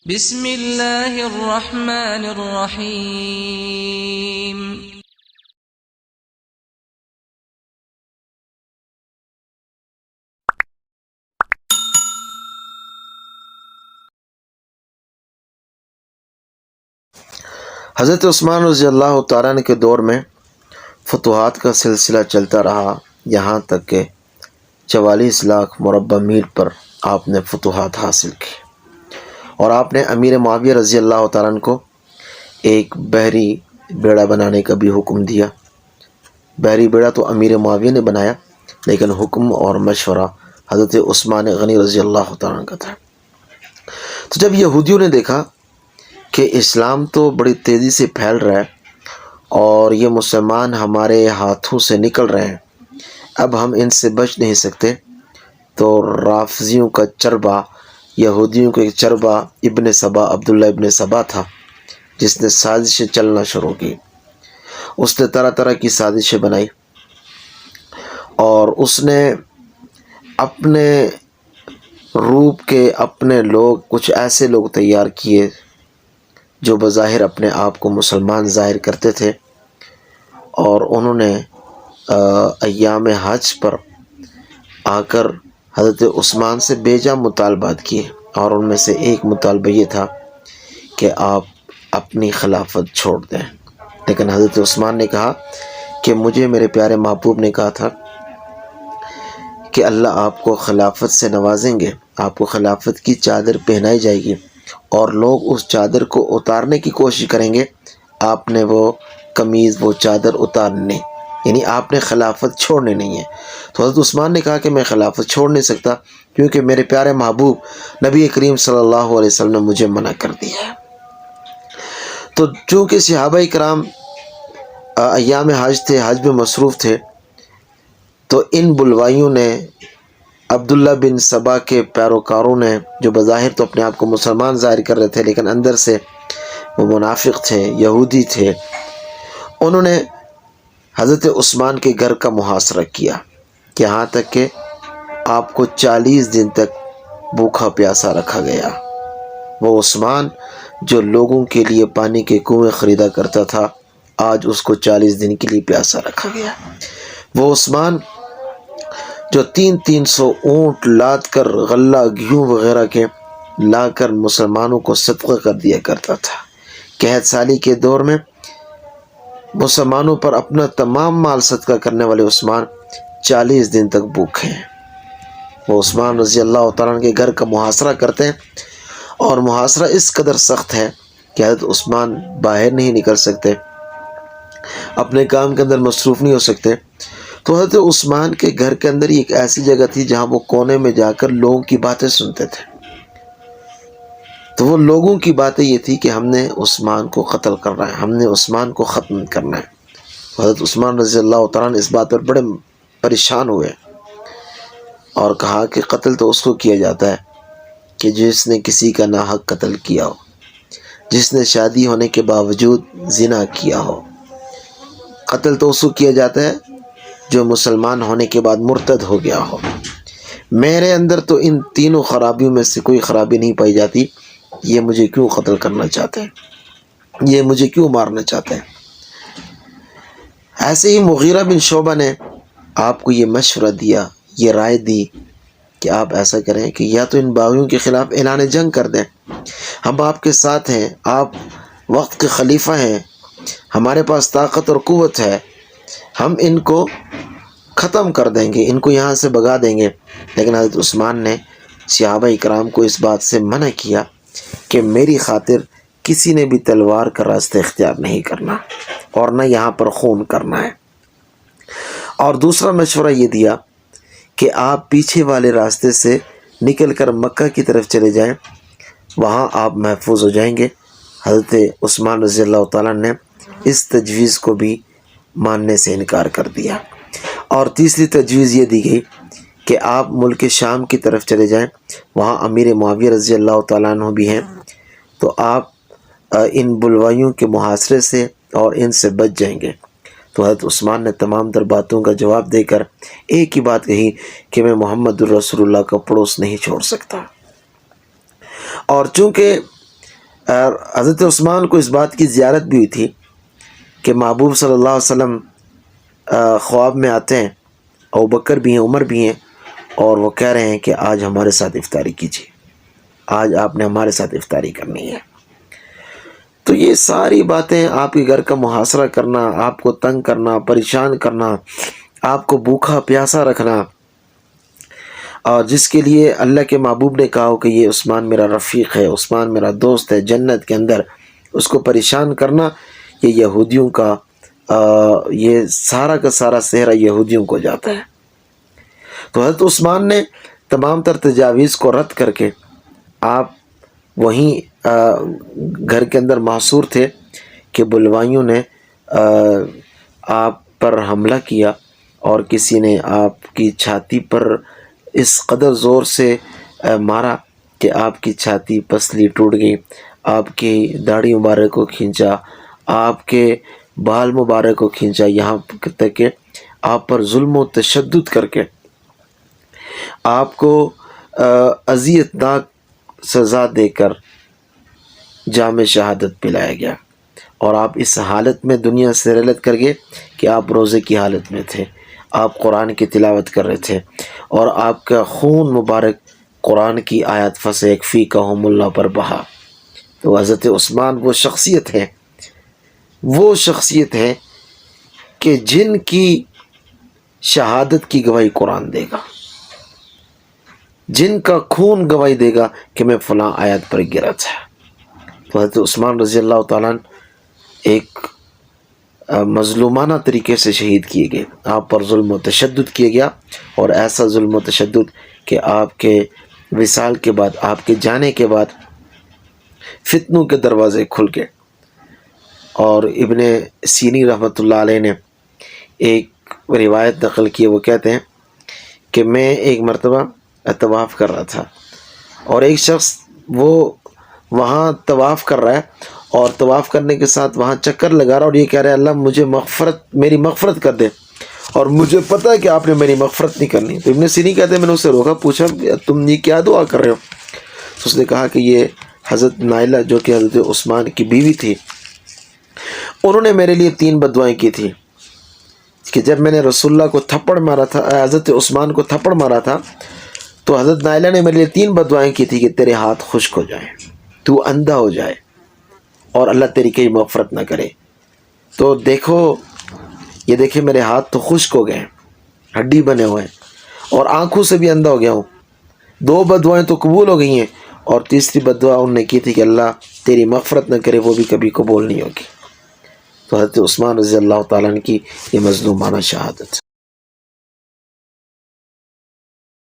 بسم اللہ الرحمن الرحیم۔ حضرت عثمان رضی اللہ تعالیٰ عنہ کے دور میں فتوحات کا سلسلہ چلتا رہا، یہاں تک کہ 44 لاکھ مربع میل پر آپ نے فتوحات حاصل کی، اور آپ نے امیر معاویہ رضی اللہ تعالیٰ عنہ کو ایک بحری بیڑا بنانے کا بھی حکم دیا۔ بحری بیڑا تو امیر معاویہ نے بنایا، لیکن حکم اور مشورہ حضرت عثمان غنی رضی اللہ تعالیٰ عنہ کا تھا۔ تو جب یہودیوں نے دیکھا کہ اسلام تو بڑی تیزی سے پھیل رہا ہے اور یہ مسلمان ہمارے ہاتھوں سے نکل رہے ہیں، اب ہم ان سے بچ نہیں سکتے، تو رافضیوں کا چربا، یہودیوں کا ایک چربا ابن سبا، عبداللہ ابن سبا تھا، جس نے سازشیں چلنا شروع کی۔ اس نے طرح طرح کی سازشیں بنائی، اور اس نے اپنے روپ کے اپنے لوگ، کچھ ایسے لوگ تیار کیے جو بظاہر اپنے آپ کو مسلمان ظاہر کرتے تھے، اور انہوں نے ایام حج پر آ کر حضرت عثمان سے بیجا مطالبات کیے، اور ان میں سے ایک مطالبہ یہ تھا کہ آپ اپنی خلافت چھوڑ دیں۔ لیکن حضرت عثمان نے کہا کہ مجھے میرے پیارے محبوب نے کہا تھا کہ اللہ آپ کو خلافت سے نوازیں گے، آپ کو خلافت کی چادر پہنائی جائے گی، اور لوگ اس چادر کو اتارنے کی کوشش کریں گے، آپ نے وہ قمیض، وہ چادر اتارنے، یعنی آپ نے خلافت چھوڑنے نہیں ہے۔ تو حضرت عثمان نے کہا کہ میں خلافت چھوڑ نہیں سکتا، کیونکہ میرے پیارے محبوب نبی کریم صلی اللہ علیہ وسلم نے مجھے منع کر دیا ہے۔ تو چونکہ صحابہ کرام ایام حج تھے، حج میں مصروف تھے، تو ان بلوائیوں نے، عبداللہ بن سبا کے پیروکاروں نے، جو بظاہر تو اپنے آپ کو مسلمان ظاہر کر رہے تھے لیکن اندر سے وہ منافق تھے، یہودی تھے، انہوں نے حضرت عثمان کے گھر کا محاصرہ کیا، کہ یہاں تک کہ آپ کو 40 دن تک بھوکا پیاسا رکھا گیا۔ وہ عثمان جو لوگوں کے لیے پانی کے کنویں خریدا کرتا تھا، آج اس کو 40 دن کے لیے پیاسا رکھا گیا۔ وہ عثمان جو 300 اونٹ لاد کر، غلہ گیہوں وغیرہ کے لا کر مسلمانوں کو صدقہ کر دیا کرتا تھا، قحط سالی کے دور میں مسلمانوں پر اپنا تمام مال صدقہ کرنے والے عثمان 40 دن تک بھوکے ہیں۔ وہ عثمان رضی اللہ تعالیٰ عنہ کے گھر کا محاصرہ کرتے ہیں، اور محاصرہ اس قدر سخت ہے کہ حضرت عثمان باہر نہیں نکل سکتے، اپنے کام کے اندر مصروف نہیں ہو سکتے۔ تو حضرت عثمان کے گھر کے اندر ایک ایسی جگہ تھی جہاں وہ کونے میں جا کر لوگوں کی باتیں سنتے تھے۔ تو وہ لوگوں کی باتیں یہ تھی کہ ہم نے عثمان کو قتل کرنا ہے، ہم نے عثمان کو ختم کرنا ہے۔ حضرت عثمان رضی اللہ تعالیٰ نے اس بات پر بڑے پریشان ہوئے، اور کہا کہ قتل تو اس کو کیا جاتا ہے کہ جس نے کسی کا ناحق قتل کیا ہو، جس نے شادی ہونے کے باوجود زنا کیا ہو۔ قتل تو اس کو کیا جاتا ہے جو مسلمان ہونے کے بعد مرتد ہو گیا ہو۔ میرے اندر تو ان تینوں خرابیوں میں سے کوئی خرابی نہیں پائی جاتی، یہ مجھے کیوں قتل کرنا چاہتے ہیں، یہ مجھے کیوں مارنا چاہتے ہیں۔ ایسے ہی مغیرہ بن شعبہ نے آپ کو یہ مشورہ دیا، یہ رائے دی کہ آپ ایسا کریں کہ یا تو ان باغیوں کے خلاف اعلان جنگ کر دیں، ہم آپ کے ساتھ ہیں، آپ وقت کے خلیفہ ہیں، ہمارے پاس طاقت اور قوت ہے، ہم ان کو ختم کر دیں گے، ان کو یہاں سے بھگا دیں گے۔ لیکن حضرت عثمان نے صحابہ اکرام کو اس بات سے منع کیا کہ میری خاطر کسی نے بھی تلوار کا راستہ اختیار نہیں کرنا، اور نہ یہاں پر خون کرنا ہے۔ اور دوسرا مشورہ یہ دیا کہ آپ پیچھے والے راستے سے نکل کر مکہ کی طرف چلے جائیں، وہاں آپ محفوظ ہو جائیں گے۔ حضرت عثمان رضی اللہ تعالیٰ نے اس تجویز کو بھی ماننے سے انکار کر دیا۔ اور تیسری تجویز یہ دی گئی کہ آپ ملک شام کی طرف چلے جائیں، وہاں امیر معاویہ رضی اللہ تعالیٰ عنہ بھی ہیں، تو آپ ان بلوائیوں کے محاصرے سے اور ان سے بچ جائیں گے۔ تو حضرت عثمان نے تمام در باتوں کا جواب دے کر ایک ہی بات کہی کہ میں محمد الرسول اللہ کا پڑوس نہیں چھوڑ سکتا۔ اور چونکہ اور حضرت عثمان کو اس بات کی زیارت بھی ہوئی تھی کہ محبوب صلی اللہ علیہ وسلم خواب میں آتے ہیں، ابوبکر بھی ہیں، عمر بھی ہیں، اور وہ کہہ رہے ہیں کہ آج ہمارے ساتھ افطاری کیجیے، آج آپ نے ہمارے ساتھ افطاری کرنی ہے۔ تو یہ ساری باتیں، آپ کے گھر کا محاصرہ کرنا، آپ کو تنگ کرنا، پریشان کرنا، آپ کو بھوکا پیاسا رکھنا، اور جس کے لیے اللہ کے محبوب نے کہا ہو کہ یہ عثمان میرا رفیق ہے، عثمان میرا دوست ہے جنت کے اندر، اس کو پریشان کرنا، یہ یہودیوں کا یہ سارا کا سارا صحرا یہودیوں کو جاتا ہے۔ تو حضرت عثمان نے تمام تر تجاویز کو رد کر کے، آپ وہیں گھر کے اندر محصور تھے کہ بلوائیوں نے آپ پر حملہ کیا، اور کسی نے آپ کی چھاتی پر اس قدر زور سے مارا کہ آپ کی چھاتی پسلی ٹوٹ گئی، آپ کی داڑھی مبارک کو کھینچا، آپ کے بال مبارک کو کھینچا، یہاں تک کہ آپ پر ظلم و تشدد کر کے آپ کو اذیت ناک سزا دے کر جام شہادت پلایا گیا، اور آپ اس حالت میں دنیا سے رحلت کر گئے کہ آپ روزے کی حالت میں تھے، آپ قرآن کی تلاوت کر رہے تھے، اور آپ کا خون مبارک قرآن کی آیات فَسَيَكْفِيكَهُمُ اللَّهُ پر بہا۔ تو حضرت عثمان وہ شخصیت ہے کہ جن کی شہادت کی گواہی قرآن دے گا، جن کا خون گواہی دے گا کہ میں فلاں آیت پر گرا تھا۔ تو حضرت عثمان رضی اللہ تعالیٰ ایک مظلومانہ طریقے سے شہید کیے گئے، آپ پر ظلم و تشدد کیا گیا، اور ایسا ظلم و تشدد کہ آپ کے وصال کے بعد، آپ کے جانے کے بعد فتنوں کے دروازے کھل گئے۔ اور ابن سینی رحمۃ اللہ علیہ نے ایک روایت نقل کی، وہ کہتے ہیں کہ میں ایک مرتبہ طواف کر رہا تھا، اور ایک شخص وہ وہاں طواف کر رہا ہے، اور طواف کرنے کے ساتھ وہاں چکر لگا رہا، اور یہ کہہ رہا ہے اللہ مجھے میری مغفرت کر دے، اور مجھے پتہ ہے کہ آپ نے میری مغفرت نہیں کرنی۔ تو ابن سینی کہتے ہیں میں نے اسے روکا، پوچھا تم یہ کیا دعا کر رہے ہو؟ تو اس نے کہا کہ یہ حضرت نائلہ جو کہ حضرت عثمان کی بیوی تھی، انہوں نے میرے لیے 3 بددعائیں کی تھی کہ جب میں نے رسول اللہ کو تھپڑ مارا تھا، حضرت عثمان کو تھپڑ مارا تھا، تو حضرت نائلہ نے میرے لیے 3 بددعائیں کی تھی کہ تیرے ہاتھ خشک ہو جائیں، تو اندھا ہو جائے، اور اللہ تیری کہیں مغفرت نہ کرے۔ تو یہ دیکھیں میرے ہاتھ تو خشک ہو گئے ہیں، ہڈی بنے ہوئے ہیں، اور آنکھوں سے بھی اندھا ہو گیا ہوں۔ 2 بددعائیں تو قبول ہو گئی ہیں، اور تیسری بددعا انہوں نے کی تھی کہ اللہ تیری مغفرت نہ کرے، وہ بھی کبھی قبول نہیں ہوگی۔ تو حضرت عثمان رضی اللہ تعالیٰ عنہ کی یہ مظلومانہ شہادت۔